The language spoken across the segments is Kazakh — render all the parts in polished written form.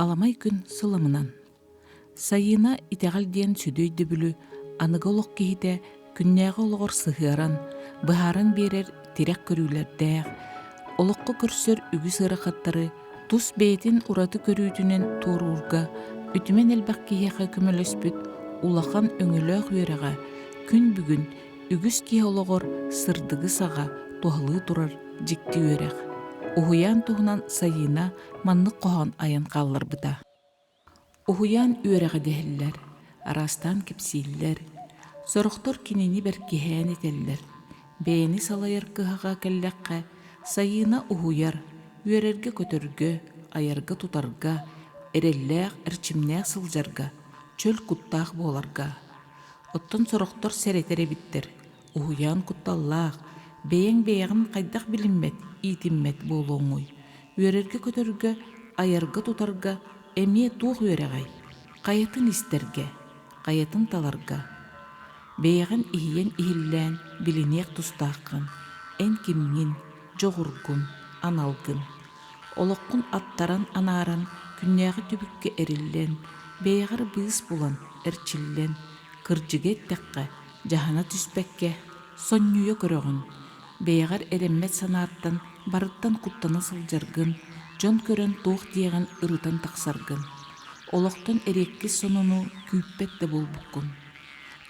аламай күн сыламынан. Сайына итеғал ден сүдөйді бүлі, анығы олық кейді күннәғы олығыр сығыран, бұхарын берер терек көрілердәғ, олыққы көрсөр үгі сыры қаттары, тұс бейтін ұраты көрүүдінен туырурға, үтімен әлбәқ кейеға күміліспіт, улақан өңілі өреға, күн бүгін үгіз кей олығыр сырдығы саға туғылы тұрар жікті өреғ. Ухуян туғынан сайына маннық қоған аян қалылар бұда. Ухуян өреғі дәхіллер, арастан кепсейлер, сұрықтыр кенені бір кехән етеллер. Бәйіні салайыр кыхаға кәлләққа, сайына ухуяр, өрерге көтөргі, аярғы тұтарға, әрелләқ, әрчімнәқ сылжарға, чөл құттақ боларға. Оттын сұрықтыр сәретере біттір, ухуян құтталлақ, бәйін қайдақ білінмет, итіммет болуңой. Өрерге көтөргі, аярғы тұтарға, әме туғы өрегай, қайытын істерге, қайытын таларға. Бейгін ихиен ихиллән, билинек тустақын, ән кимгин, жоғыргын, аналгын. Олыққын аттаран анаран, күннәғы түбікке әріллән, бейгір бұйыс болан, әрчіллән, кыржыгет тәққа, жахана түспәкке, соннүйе көріғын. Бейгір әреммет санаттан, барыттан құттаны сылжаргын, жон көрін тоқ дейгін ұрытан тақсаргын. Олықтан әрекке сонуну күйіппетті бол бұққын.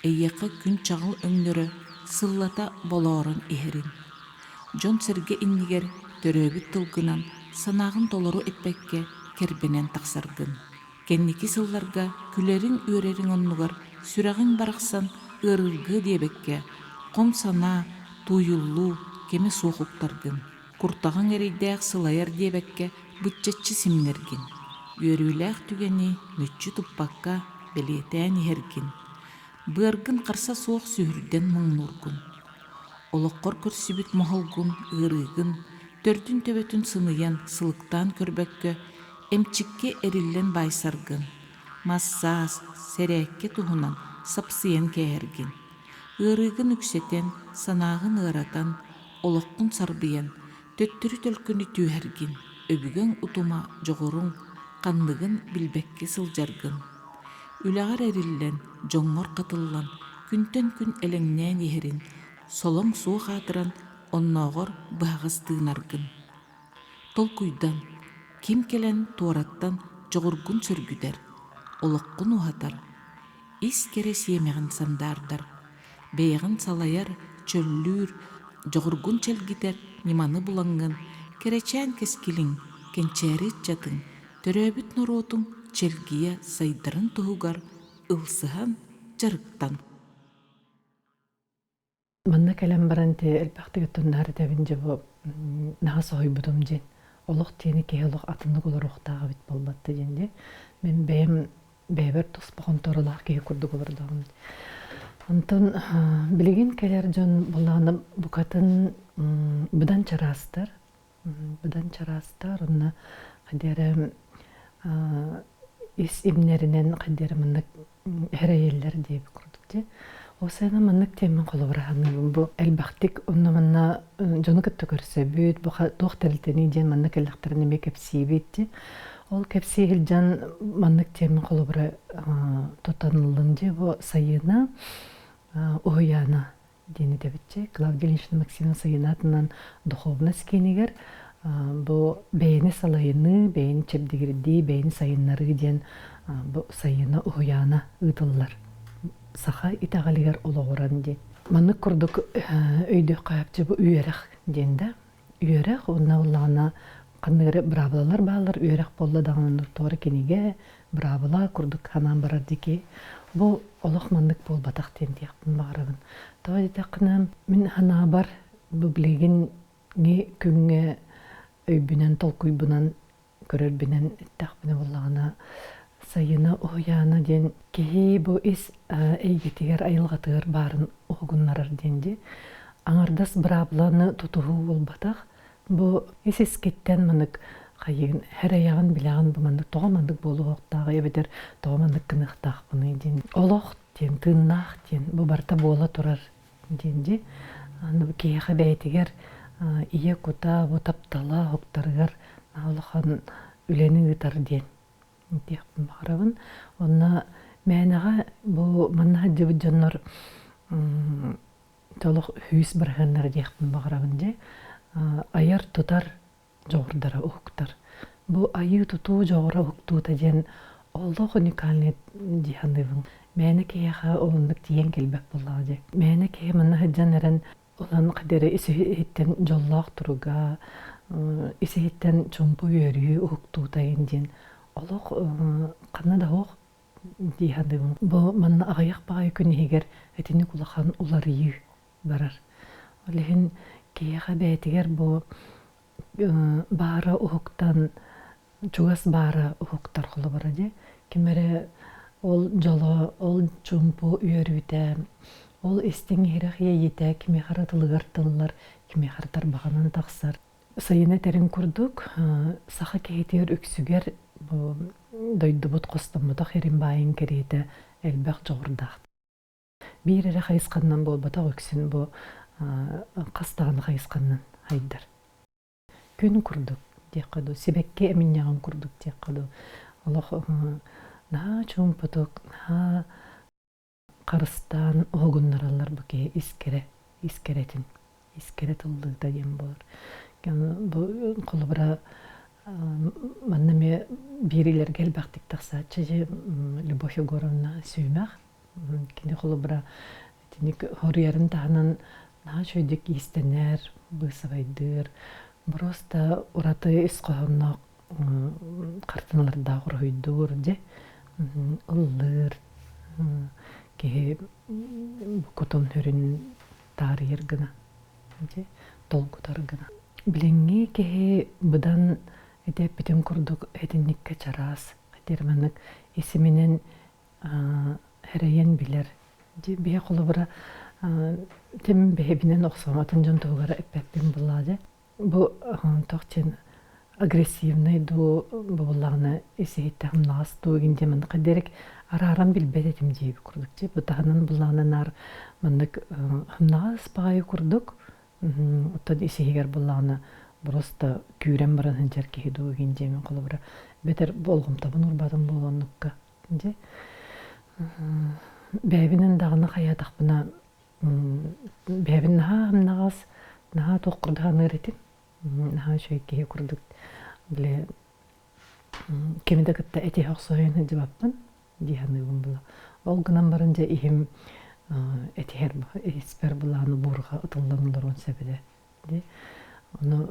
Эйеқі күн чағыл өңнөрі сыллата болорын ихерин. Жон сірге иннигер төрөбіт тылгынан санағын толору этпекке кербенен тақсаргын. Кенники сылларга күлерин өрерин оннугар сүрағын барақсан ырыргы дебекке қом сана туйуллу кеме суқуқтаргын. Куртағын әрейдәқ сылайар дебекке бұтчатчы симнергін. Өріләқ түгені мүтчі тұппаққа белетән ергін. Бұаргын қарса соқ сүйірден мұңнургын. Олыққор көрсібіт мұғылгын, ұрығын, төрдін төбетін сыныян сылықтан көрбәккі, әмчікке әрілен байсаргын. Массас, сәрәкке тұғынан сапсыян кәйіргін. Ұрығын үксетен, санағын ұратан, олыққын сарбиян, төттірі төлкіні түйәргін. Өбігін ұтыма жоғырың, қандығын білбәкке сылжаргын. Үләғар әріллән, жоңғар қатыллан, күнтен күн әліңнән ехерін, солың суы қатыран, оннағыр бағыз тыынаргын. Тол күйдан, кем келен туараттан жоғыргын сүргүдер, олыққын уғатар, ис керес емеғін сандардар, бейғін салаяр, чөллүр, жоғыргын чәлгітер, неманы бұлаңғын, керечән кескілің, кенчәрет жатын, төрөбіт нұротың, челгия сайдарын туғығар, ылсыған жарықтан. Манна кәлем баранте әлбәқтігі тұннары дәбін жабы наға соғай бұдым жен. Олық тені кей олық атымды қолыр оқтаға бет болбатты женде. Мен бәйбір тұс бұғын торылақ кей күрді қолырдағым. Антон білеген кәлер жон болағына бұқатын бұдан чарастар. Онына қадері ис имнеринен қадері мұнық әрәйелер дейбі күрдікте. Осайна мұнық темін қолы бұрағаны бұл әлбәқтік онына мұнна жоны күтті көрсе бүйт, бұға тоқ тәлітені ден мұнық әліқтіріне ме кәпсей бетті. Ол кәпсей елжан мұнық темін қолы бұра тұтанылын де бұл сайына ұғыяна дені дәбітче. Клавдия Ильинична Максимовна сайына атынан духовна скенегер бұл бәйіні салайыны, бәйіні чәбдегірді, бәйіні сайынлары ден бұл сайына ұғыяна ұйтылылар. Саха итағалығар олағыран ден. Маны күрдік өйді қайапчы бұл үйерек денді. Үйерек, онына олағына қандығыры бұрабылалар бағылар, үйерек болы дағаныныр торы кенеге, бұрабыла күрдік ханан барар деке. Бұл олық мандық бол батақ ден дейіқпін бағырабын. Тауа детақына мен хана бар бұл білеген не күнге өйбінен толкуйбынан көрербінен тақпыны болағына сайына ұғыяна ден кей бұл ес әйгетігер айылғатығыр барын ұғынларар денде. Аңардас бұрабыланы тұтуғы бол батақ. Бұл ес ескеттен мұнық қайығын әр аяғын білағын бұл мандық тоғамандық болу оқтағы ебедер тоғамандық кынықтақ бұны ден. Олық ден, тыннақ ден, бұл барта бола тұрар денде. Кейіға бәйтігер ие құта, бұл таптала оқтарығар олыған үлені ұтар ден. диэхпин баҕарабын. Онна мээнэҕэ бу манна хаджыбыт дьоннор толох хүүс барыһаннар диэхпин баҕарабын дьэ. Айар тутар жоҕурдара уһуктар. Бу айы тутуу жоҕура уһуктуута диэн олох уникальный диэханыбын. Мээнэ киэхэ олуннук тиен келбек буллаҕа дьэ. Мээнэ киэ манна хаджан эрэн olan kadere isihitten jollaq turuga isihitten çumpu yörüyü uhuktu tayindin oloq qanna da hoq dihadım bu manna ayaq bağı күні heger etini kulahan ularıyı barar olehin kiyaha betiger bu bara uhuktan çugas bara uhuktar qulu baraje kimere ol jolo ol çumpu yörüyte ол истең хирах ейте, кими харатылыгар тыллар, кими хартар бағанан тақсар. Сайына тәрін күрдік, саха кейтер өксүгер дойды бұт қостамыдақ ерін байын керейті әлбәқ жоғырдақ. Bir әрі қайысқаннан бол батақ өксін бұл қастағын қайысқаннан хайдар. Күн күрдік, дек қаду, себекке әмінняғын күрдік, дек қаду. Олық на чуым бұтық, на Қарыстан оғыннаралар бұке искеретін. Искерет ұлдығда дем болар. Бұл қолы бұра маннаме берілер гел бақтик тақса чеже Любовь Егоровна сүймәқ. Кенде қолы бұра хорыярын тағынан наға шөйдік истенер, бұсывайдыр. Просто ұраты ісқоғынна қартыналарда құрғойдыр де. Ұллыр. Кеhe kutun hörün tarihir gına, dolgutar gına. Bilingi kehe budan edep bütün kurduk edinlikке çaras, edirmanık isiminin hereyen bilir. Bihe kulu bura temin behebinen oqsamatın jön tuğara epepin buladı. Bu toqçen agresivnay du bullağını esehittem nas tuğin demin kaderek Араран билбедетим жейби курдук же. Бутаханан буллағынан ар мандык хымнағас бағайы курдук. Оттан исегер буллағына просто күйрен баран хынчар кейду ген жемен қолы бұра. Бетер болғым табын урбадым болғанныққа. Бәбінен дағына қаятақ бұна бәбін наға хымнағас наға тоққырдаған өретім. Наға шөй кейі курдук. Кемеді кітті әте хоқсойын хынчы баппын. Диhanıbın bula. Ol gınan barınca ihim etiher espер bulağını burğa ıtıllanılır on sebede. Onu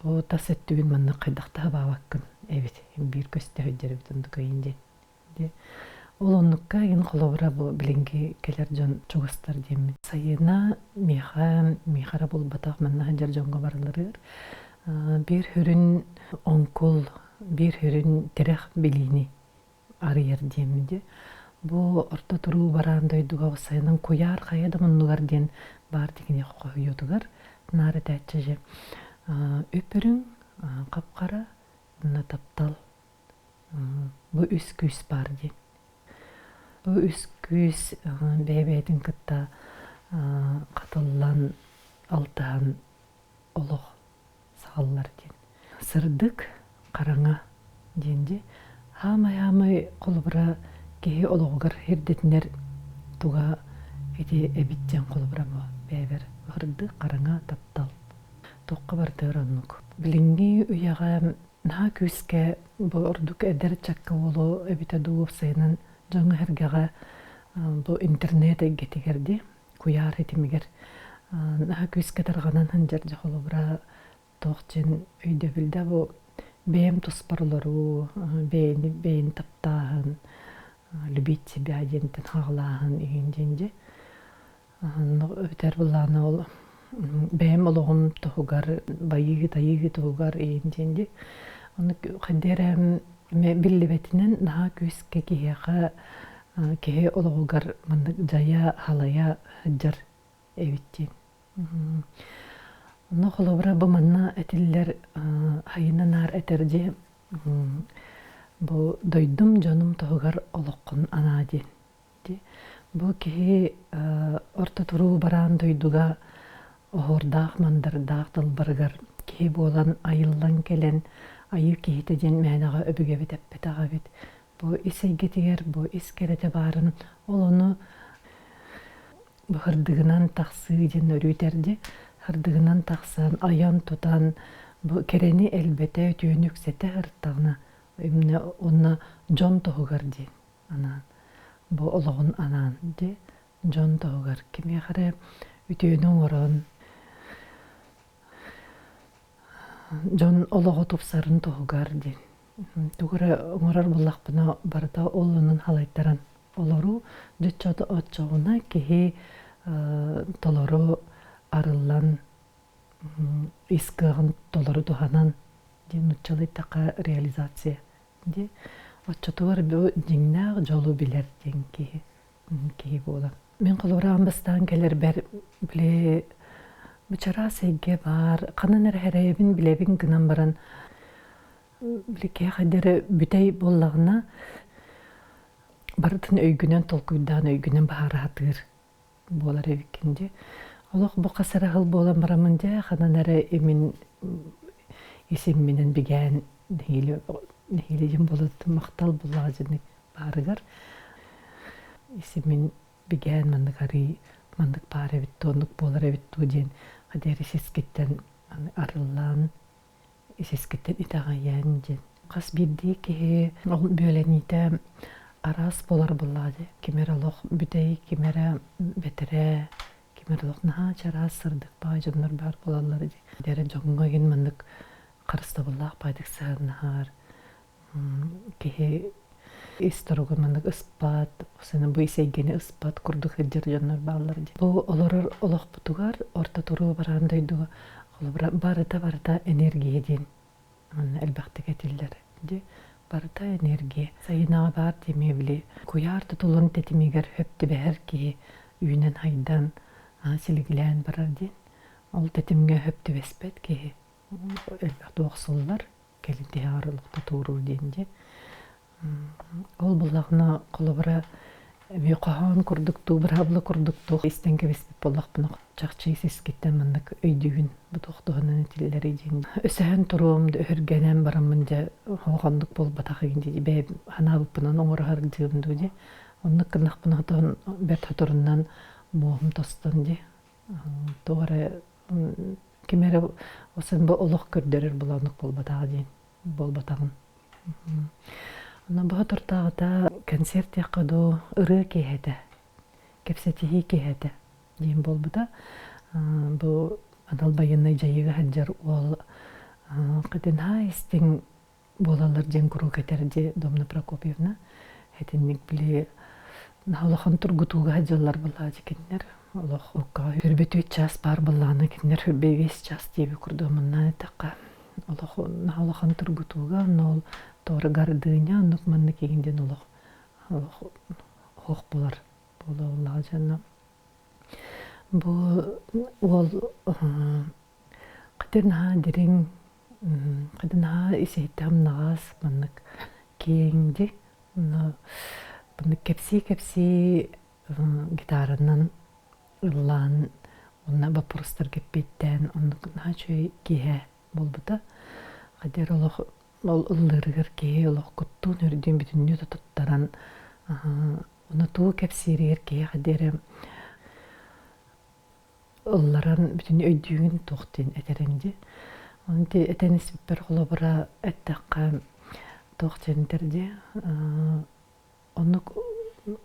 o tas ettüğün manna qaydaqta bağakkın. Evet, bir köste höjderi bütündük ayınca. Ol onlukka yin qolovra bu bilingi keler jon çoğustar demin. Sayına mihara bul bataq manna hanjar jonga barılırır. Bir hürün onkul, bir hürün terex bilini arıyar diyeminde. Bu orta turu baran doyduğa sayının koyar kayada munlugar diyen bar dikine koyuyordugar. Nare tәтчеже. Öpürün kapkara na taptal. Bu üsküs bar diyen. Bu üsküs bebeğin kıtta katıllan altıhan oluq sağlar diyen. Sırdık karanga diyende. Hamay kolubra kehe oluğugar herdetiner tuğa eti ebitcan kolubra bu beber. Hırdı karanga taptal. Toqqa bardır onluk. Bilingi uyağa naha küske bu orduk eder çakka olu ebite duğup sayının jonga hergağa bu internete getigerdi. Kuyar etimiger. Naha küske targanan hanjarca kolubra toqçen öyde bilde bu Бэм туспарлару, бэйн таптаһын, любить себя дентен хағлаһын үйінденде. Өтер бұлланы ол бэм олығым тұғығар, байығы тұғығар үйінденде. Оны қадерім білібетінен наға көске кеhe олығығар жая халая жар әвіттен. Оны қолыбыра бұл манна әтілілер хайынан ар әтерде бұл дойдым жоным тұғығар олыққын ана ден. Бұл кеге орта тұру баран дойдуға оғырдақ, мандырдақ, дылбырғар кеге болан айылдан келен айы кихите ден мәнага өбүгө бит эппетага бит. Бу исейгетигер, бу искерете барын, ол оны хырдыгынан тақсы ден өрүйтерди. Хырдыгынан тақсан, аян тутан, бу керени элбете өтүйөнүк сете хырттагына. Имне онна жон тоғығар ден. Анан, бу ологун анан де, жон тоғығар. Кеме қары өтүйөнүң орон, жон ологу тупсарын тоғығар ден. Тугура оңорар буллақпына барыта олунун халайттаран. Олору жүтчоды отчоғына кеһи толору арыллан искығын толору туханан ден уччалы тақа реализация. Де отчотугар бу деңнақ жолу билер ден кеһи бола. Мен қолуырағын бастан келер бәр біле бычара сейге бар, қанын әрхәрәйбін білебін гынан баран билеке хадere бүтей боллагына бардын өйгүнөн толкуйдан өйгүнөн баharatыр болар эбикинде. Олох бу касара хыл болан барамын де хананары эмин исим менен биген нехиле жем болот мактал булажыны барыгар. Исимин биген мандыгари мандык пары бит тонук болар эбит туден хадere сескеттен арыллан исескеттен итагаян жен. Қас бидди ки ол бөлените арас болар булады. Кемер олох бүтей, кемер бетере, кемер олох наха чарас сырдык бай жоннор бар болалар ди. Дере жоңго ген мындык карыста буллах байдык сагнахар. Ки исторогон мындык ыспат, осыны бу исейгени ыспат курдук эдер жоннор баллар ди. Бу олорор олох бутугар орта туру барандайдыгы барыта энергия ден. Әлбәхті кәтелдер. Барыта энергия. Сайынаға бар демебілі. Куяр тұтылын тәтімегер хөпті бәр ки үйінен хайдан сілігілән барар ден. Ол тәтімге хөпті бәспәт ки әлбәхті оқсылдар. Кәлінті арылықты тұрур ден. Ол бұлағына қолыбыра Мюқахан курдукту, браблы курдукту. Истенге беспет боллақ бұнық чақчай сескеттен мындық өйдігін бұтуқтығынан етілері дейін. Өсән тұруымды өргенен барамынды оғандық бол батақығын дейді. Бәй хана бұпынан оңырағар дегімді де. Онны қынақ бұнақтығын бәт тұтырынан боғым тостан де. Тоғары кемері осын бұл олық көрдерер бұланық бол батағы дейін. Бол батағын. Она бұға тұртағыда концерт яқыду ұры кейеді, кепсетихи кейеді дейін бол бұда. Бұл адал байынай жайығы хаджар ол қытын истің болалар ден күру кәтерді Домна Прокопьевна. Әтіннік біле нағылыған тұргытуға хаджалар бұла декендер. Олық ұққа үрбет 3 час бар бұланы кендер үрбе 5 час дейбі күрді мұннан әтіққа. Олық нағылыған тұргытуға ол Торы гардыня, нук манны кегенден олық хоқ болар. Бола олағы жаны. Бұл ол қыдырнаға дерің, қыдырнаға есейтам нағас маннык кеңді. Бұнны кепси гитарынан ұллан, онна бапұрыстар кеппеттен, онны қыдырнаға чөй кеге бол бұда. Қыдыр олық ол ұллырығыр кей, олық құттуын өрден бүтінне тұттаран. Оны тұғы кәпсерер кей қадері ұлларан бүтінне өйдігін тоқтен әтеренде. Оны әтәнес бір қолы бұра әттаққа тоқтентерде. Оны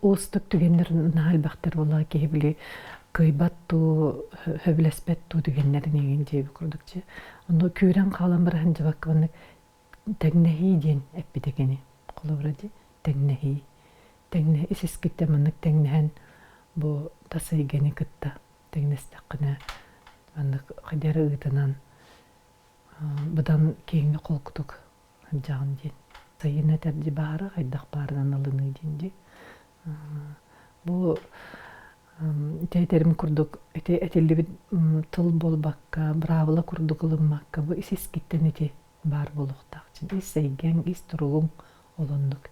ұстық түгендер нағал бақтар ола кей білі күйбатту, хөбілеспетту түгендерін егенде көрдікче. Оны күйрен қалан бір ханжы баққанық тәгнәхи ден әппедегені қолыбырады. Тәгнәхи. Тәгнәхи ісіскетті мұнық тәгнәхін бұл тасайгені күтті. Тәгнәстіққіні мұнық қадері ұйтынан бұдан кейінгі қол күтік жағын ден. Сайын әтәрді бары қайдақ барынан алыны денде. Бұл тәйтерім күрдік, әтелі біт тұл бол баққа, бравыла күрдік ұлым баққа, бұл ісіскеттен әте бар болуқтақ. Ис сейген, ис тұруғың олындық.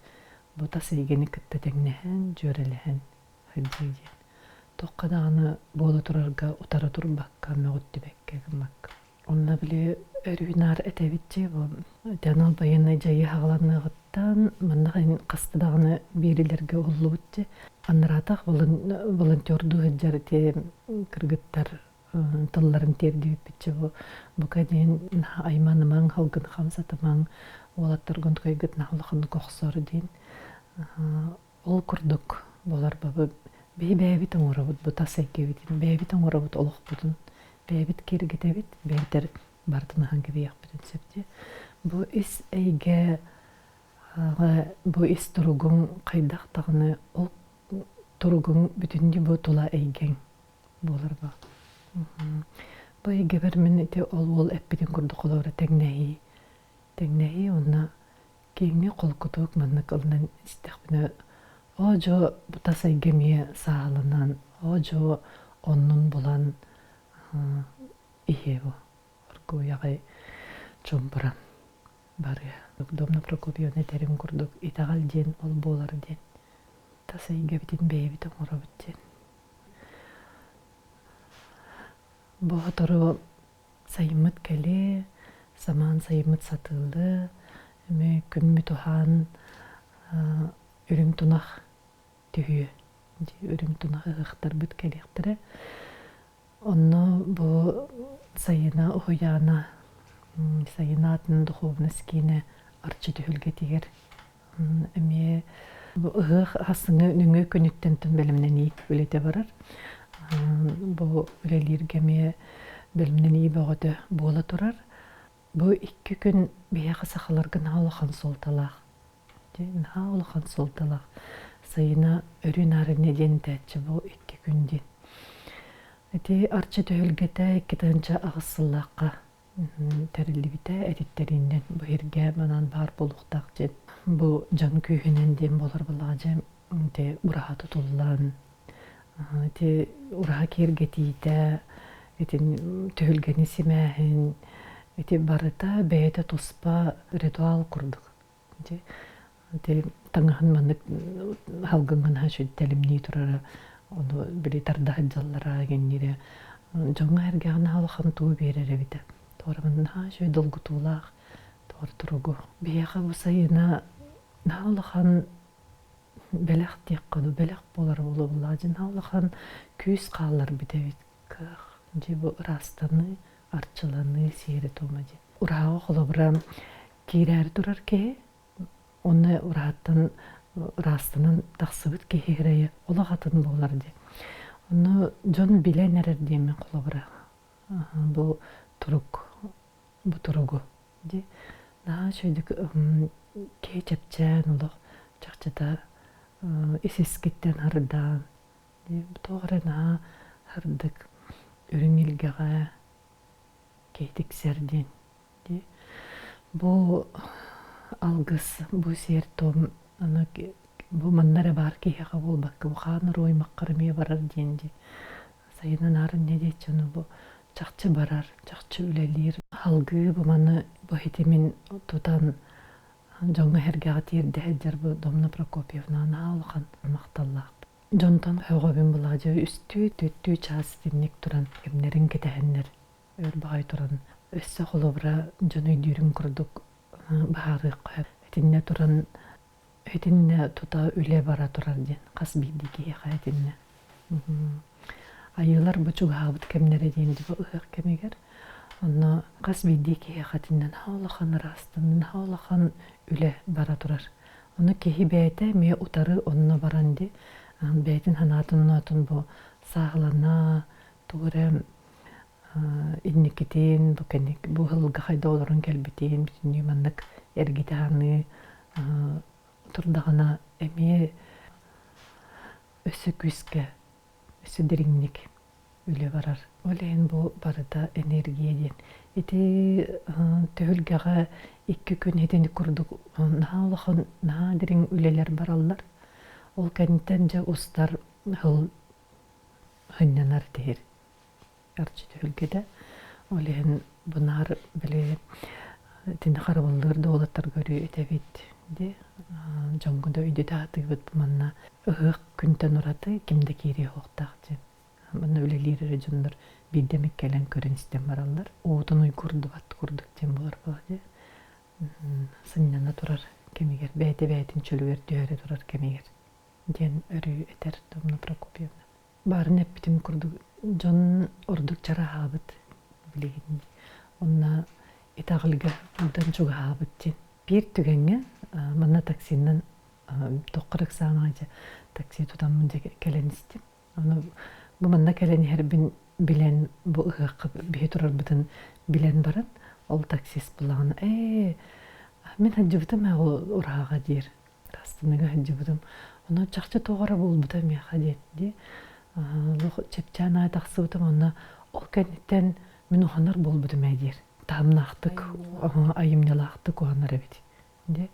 Бұта сейгені күтті тәңнәхін, жөреліхін, хүлдейден. Тоққадағыны болу тұрарға ұтары тұр баққа, мәғытті бәккәгін баққа. Онна биле өрүнар этебитчи бу жанал байына жайы хагаланыгыттан маннагын кастыдагыны берилерге уллубутчи анратах волонтерду хеджар те кыргыттар тылларын тердибитчи бу каден айманымаң халгын хамсатымаң олаттаргын койгыт нахлахын кохсор дин ол курдук болар бабы бейбит оңорабыт бу тасайкебитин бейбит оңорабыт олохбутун бейбит киргитебит бейтер бартынахан кебияхбытын септи бу ис эйге бу ис туругун кайдах тагыны ол туругун бүтүндү бу тула эйген болар ба бу эйге бермен эте ол эппитин курдук олора тегнеи онна кийинги колкутук манна кылынан истехбине ожо тасайгемие саалынан ожо оннун булан ихебо оргуягай чомбуран бары Домна Прокопьевна терим курдук итагал ден ол болар ден тасайгебитин бейбит оңорабыт ден ботору сайымыт келе саман сайымыт сатылды эме күнмү тухан үрүм тунах түйү үрүм тунах ыхтар бит келектире онно бу сайына ухуяна сайынатын духовныскине арчы түйүлге тигер эме бу ыхых хасыны нүңө көнүттентен белимнен ийик үлете барар бу үлелиргеме белимнен ии бөгөтө буола турар бу 2 күн бияка сахаларга наалахан солталах наалахан солталах сайына өрүн арыне дентечи бу 2 күнден эти арчы түйүлгете 2 тынча агысыллакка терилибите этиттеринден бу эрге манан бар болуктак же бу жан күйүнен дем болор булажы те ураха тутуллан те ураха киргетиите этин төгөлгени симэхин эти барыта бэйте туспа ритуал курдук те таңахан маннык халгынган хашыд телимни турара ону били тарда жаллара геннире жоңа эргегана халахан туу береребите торамын хашыд долгутулах тор туругу бияка бусайына халахан белек теккаду белек болар булажын халахан күз каалар битебит же бу растаны арчыланы сире томади ураа холобра кирер турар ке онны ураттан растынын таксыбыт кехерeye олагатын болар ди онну жон биленер демен холобра бу туругу ди на шөйдүк ке чепчен улук чакчата исискиттен хардан ди тоорена хардык үрүңилгеге кейтиксердин ди бу алгыс бу сертом ана бу маннара бар киһэҕэ буолбакка бу хаанар оймаккарымия барар диэнди сайынан арын не дейчүнү бу чакчы барар чакчы үлелир алгы бу маны бу хитимин тутан жоңга хергега тиирде хеджер бу Домна Прокопьевна наалхан макталлаак жонтон хөгөбүн булажы үстү төттү час динник туран кемнерин кетехеннер өрбагай туран өссө холобра жоной дүүрүн курдук баары кып этинне туран этинне тута үле бара турар ден кас бидики этинне айылар бучугаабыт кемнере ден бу ык кемегер онно кас бидики хатиннен хаулахан растын хаулахан үле бара турар ону кехи бейте ме утары онно баранди бейтин ханатын бу саглана тугуре инникитин бу кенек бу хылга хайда олорун келбитин бүтүнү маннык эргитаны турдагана эми өсү күскө өсү дириңник үле барар олен бу барыта энергия ден ити төгөлгага 2 күн хетени курдук наалахан наадириң үлелер бараллар ол кенттен же устар хыл хыннанар тээр арчы төгөлгеде олен бунар биле тин харабылдыр доолаттар көрү этебит де жоңгуда үйдө таатыбыт манна ык күнтен ураты кимде кири хоктак же Бана үлелире жоннор бидемик келен көрен систем баралар. Оотон уй курдубат курдук тем болар болады. Сыннана турар кемигер бәйте-бәйтин чөлүгер дүйәре турар кемигер. Ден өрү этер Домна Прокопьевна. Барын эппитим курдук жон ордук чара хабыт билеген. Онна итаглыга удан чуга хабыт. Бир түгенге мана таксинен тоқырық саңаja такси тутамын же келенистим. Аны бу манна келени хербин билен бу ыгакка бие турар бутын билен баран ол таксист булагына мен хаджыбытым урага дир. Растыныга хаджыбытым. Аны чакча тоғара болбута меха детти. Чепчана таксыбытым аны ол кенеттен мен уханар болбутум дир. Тамнактык, айымнялактык уханар эбит. Де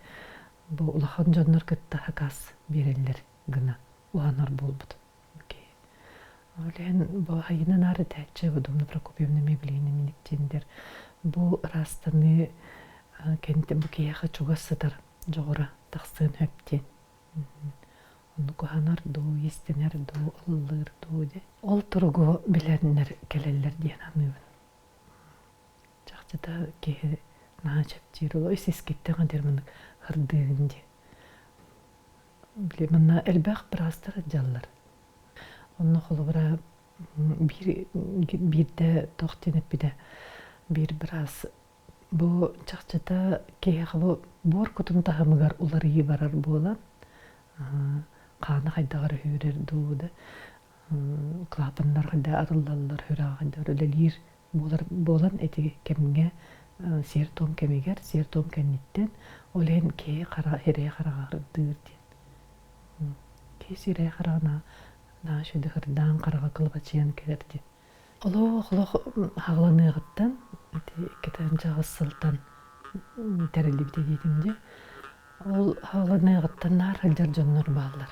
бу улахан жоннор кытта хакас берелер гына уханар болбут. Олен бу хайынан ары тәче Домна Прокопьевна меблейни миниктендер. Бу растаны кенте бу кияха чугасыдар жогора таксын хөптен. Onu kuhanar doğu, istener doğu, alır doğu de. Ol turugu bilenler keleller diyen anıyorum. Çakçada ki naçep çirolo, siz gittin adermanık hırdığınca. Bile bana elbaq birastar jallar. Onu kolubra bir de toxtinep bir de biraz bu çakçada ki bu bor kutum tahamıgar uları iyi barar bolan. Qana haydagara hürer doğuda. Klapanlar hayda arılallar hüra hayda ölelir bolan eti kemge sertom kemiger sertom kennitten olen ke qara here qara dır diyen. Ke sire qarana na şöyle hırdan qaraga kılıp açıyan kelerdi. Olo hağlanıgıttan ketanca sıltan terelip dedimde. Ol hağlanıgıttan nar haljar jonnor ballar.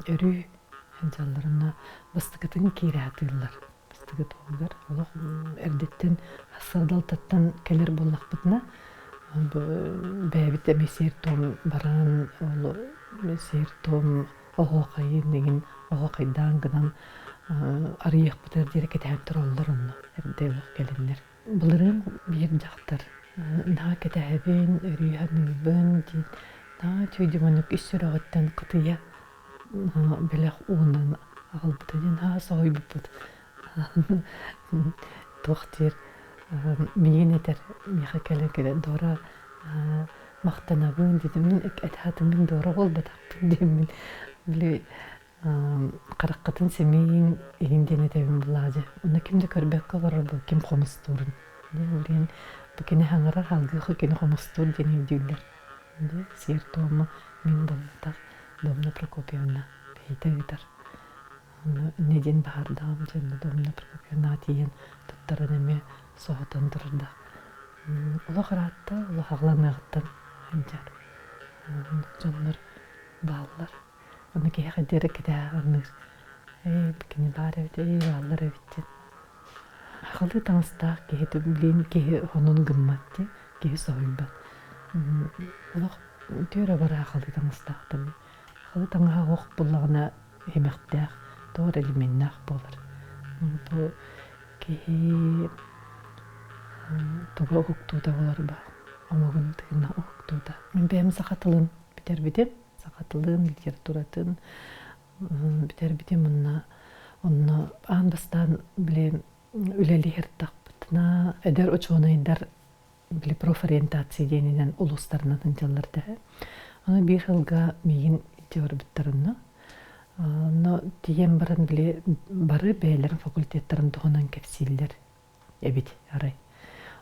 Örü haljarlarına bastıgıtın kiri atırlar. Bastıgıt olgar. Olo erdetten hasardal tattan keler bollaqpıtna. Bäbit mesir tom baran olo mesir tom oğaqayın degin oğaqaydan gıdan arıyaq bıtır direk eten turallar onu. Erdevlik gelinler. Buların bir jaqtar. Na ketebin örüyanıbın din. Na tüydümanık üstürağıttan qıtıya belaq uğundan ağılbıtın. Ha soğuybıpıt. Toxtir. Miyin eter. Miha kele dora maqtanabın dedim. Min ethatımın dora ol bataqpın dedim. Bile qaraqqatın semeyin elinden etebin bulacı. Ona kimde körbekka varar bu. Kim qomusturun. Ulen bu kene hangarar halgı kene qomustur deni düller. Sertoma min bolta Domna Prokopьевна beyte gider. Neden bahardam canlı Domna Prokopьевна atiyen tuttaran eme soğutan dururda. Ola qaratta, ola hağlanıqtan hancar. Canlar bağlar. Onu ki haqidere kidağınır. Bikini var evde, bağlar evde. Haqalı tanıstaq ki bilin ki onun gımmatı, ki soğuybat. Ola tüyre var haqalı tanıstaqtan. Haqalı tanıqa oq bullağına hemeqtaq, doğru eliminnax bolar. Bu ki toga oqtuda olar ba. Amagın tığına oqtuda. Men bəyəm saqatılın biter bitim. Saqatılın literaturatın biter bitim onna anbastan bile üleli hertaqpıtına eder uçuğuna eder bile proforientasiya deninen uluslarına tıncalarda. Onu bir hılga meyin teori bittarınna. Onu diyen baran bile barı beylerin fakultetlerin toğunan kepsiller. Evet, aray.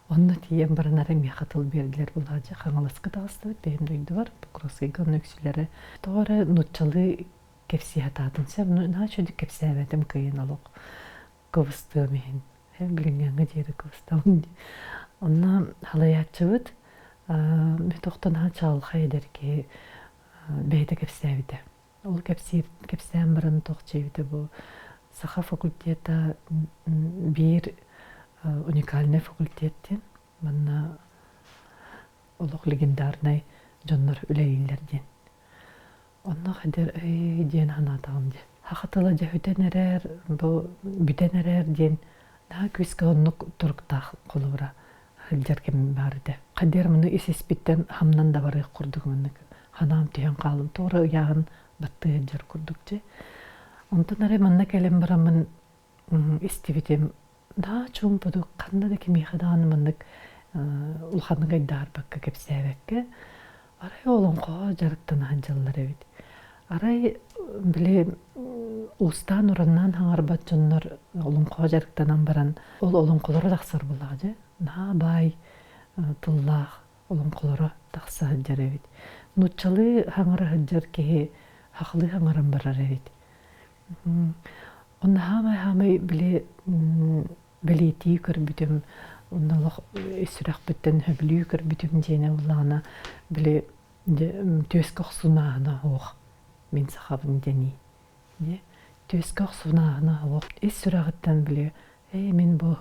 Onu diyen baran aray meyxatıl berdiler bulacak. Hangalasqı dağıstığı benim duydu var. Bukrosqaygan öksülere. Doğru nutçalı kepsiye tatınsa. Na çödük kepsiye verdim kıyın aloq. Kıvıstığım ehin. Hem bilingengi deri kıvıstığım. Ona halayatçıvıt. Mütoqtan ha çalqa eder ki beyde kepsiye vide. Ol kepsiyen baran toqçı vide bu. Saha fakulteta bir unikalne fakultetten. Bana oluq legendarnay jonlar üleyillerden. Ona kadar diyen anadağım diye. хахатыла жахүтен эрер, бу бүтен эрер ден да күскө оннук туруктах колура хылжар кем барды. Кадер муну исеспиттен хамнан да бары курдук муну. Ханам тиен калым тора ягын батты жер курдук же. Онтон аре манна келем барамын истибитем да чуң буду канда да кими хадан мындык улханы гайдар бакка кепсебекке. Арай олонко жарыктан ханжаллар эбит. Арай биле устан ураннан хаңарбат жоннор олонко жарыктанан баран ол олонколору таксар булага же. На бай туллах олонколору такса хаджар эбит. Нучалы хаңара хаджар кеhe хахлы хаңаран барар эбит. Онна хамай биле билети көрбүтүм оннолох үсүрак бүттен хөблүү көрбүтүм жена улана биле төскөх сунаана ох мен сахабын дени не төскөх сунаана ох үсүрагыттан биле мен бу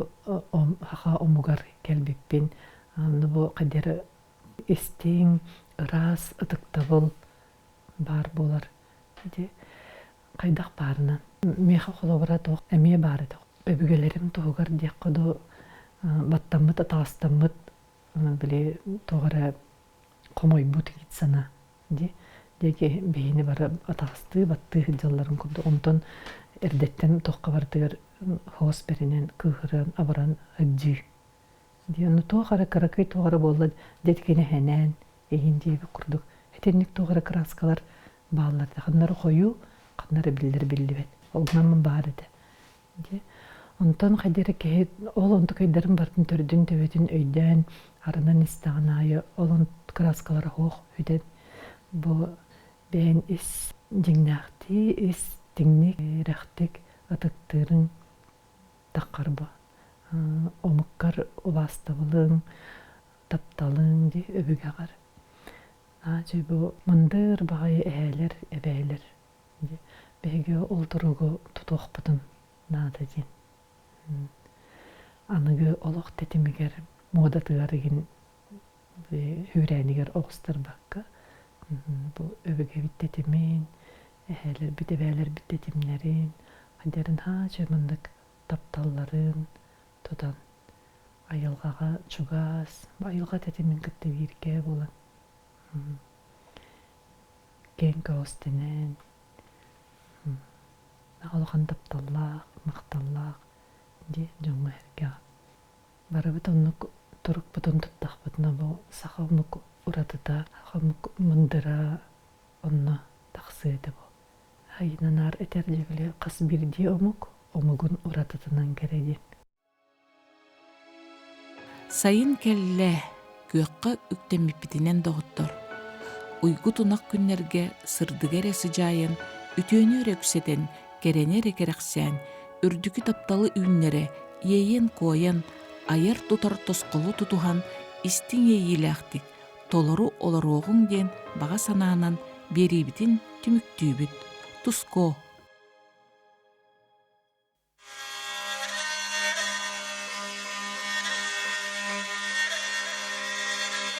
хаха омугар келбиппин аны бу кадер эстең раз ытыктабыл бар болар де кайдак барынан меха холобара тох эме бары тох өбүгөлерим тогар дек коду баттамыт атастамыт биле тогара комой бут гитсана де деге бейни бара атасты батты жалларын курду онтон эрдеттен тохка бардыр хос беренен кыгыран абаран ыджы де ну тогара каракай тогара болла деткене хенен эйинди курдук этенник тогара краскалар бааларды ханнары кою каннары билдер биллибет олгнамын бары де онтон кадере ке ол онту кайдарын бартын төрдүн төбөтүн өйдөн арынан истаганайы олон краскалар хох өйдөн бу бен ис жиңнакти ис тиңник рахтик атыктырын таккарба омуккар уластабылың тапталың ди өбүгагар ажы бу мындыр багай элер эбейлер беге олтуругу тутуокпутун наада ден аныгы олох тетимигер мода тыгарыгин хүрэнигер огустар бакка бу өбүгө биттетимин эхелер битебелер биттетимнерин кадерин хачы мындык тапталларын тудан айылгага чугас айылга тетимин кытты бирке болан кен коостенен алган тапталлак макталлак де жоңго эрге барыбыт оннук турук бутун туттахбытына бу сахалнук уратыта хамук мындыра онно таксыды бу айнанар этер жебеле кас бирди омугун уратытынан кередин Сайын келле көккө үктемипитинен догуттор. Уйгу тунак күннерге сырдыгер эси жайын үтөөнү өрөксетен керенере керексен үрдүкү тапталы үннере ийен коян айыр тутар тосколу тутухан истиң ийилактик толору олорогуң ден бага санаанан берибитин түмүктүүбүт туско